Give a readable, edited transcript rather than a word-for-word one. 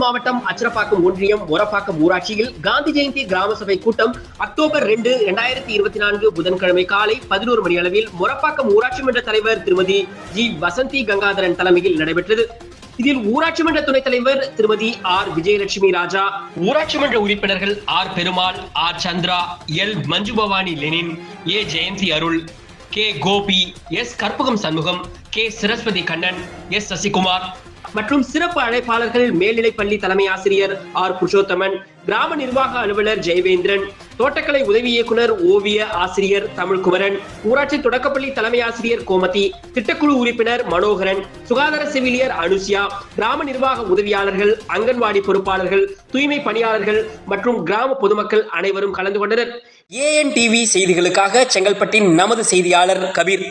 மாவட்டம் அச்சரப்பாக்கம் ஒன்றியம் மொரப்பாக்கம் ஊராட்சியில் காந்தி ஜெயந்தி கிராம சபை கூட்டம் அக்டோபர் 2, 2024 புதன்கிழமை காலை 11 மணி அளவில் மொரப்பாக்கம் ஊராட்சி மன்ற தலைவர் திருமதி ஜி வசந்தி கங்காதரன் தலைமையில் நடைபெற்றது. இதில் ஊராட்சி மன்ற துணைத் தலைவர் திருமதி ஆர் விஜயலட்சுமி ராஜா, ஊராட்சி மன்ற உறுப்பினர்கள் R Perumal, R Chandra, L Manjubavani Lenin, A Jayanthi Arul, K Gopi, S Karpagam Shanmugam, K Saraswathi Kannan, S Sasikumar மற்றும் சிறப்பு அழைப்பாளர்கள் மேல்நிலைப்பள்ளி தலைமை ஆசிரியர் ஆர் புருஷோத்தமன், கிராம நிர்வாக அலுவலர் ஜெயவேந்திரன், தோட்டக்கலை உதவி இயக்குனர் ஓவிய ஆசிரியர் தமிழ்குமரன், ஊராட்சி தொடக்கப்பள்ளி தலைமை ஆசிரியர் கோமதி, திட்டக்குழு உறுப்பினர் மனோகரன், சுகாதார செவிலியர் அனுசியா, கிராம நிர்வாக உதவியாளர்கள், அங்கன்வாடி பொறுப்பாளர்கள், தூய்மை பணியாளர்கள் மற்றும் கிராம பொதுமக்கள் அனைவரும் கலந்து கொண்டனர். AN TV செய்திகளுக்காக செங்கல்பட்டின் நமது செய்தியாளர் கபீர்.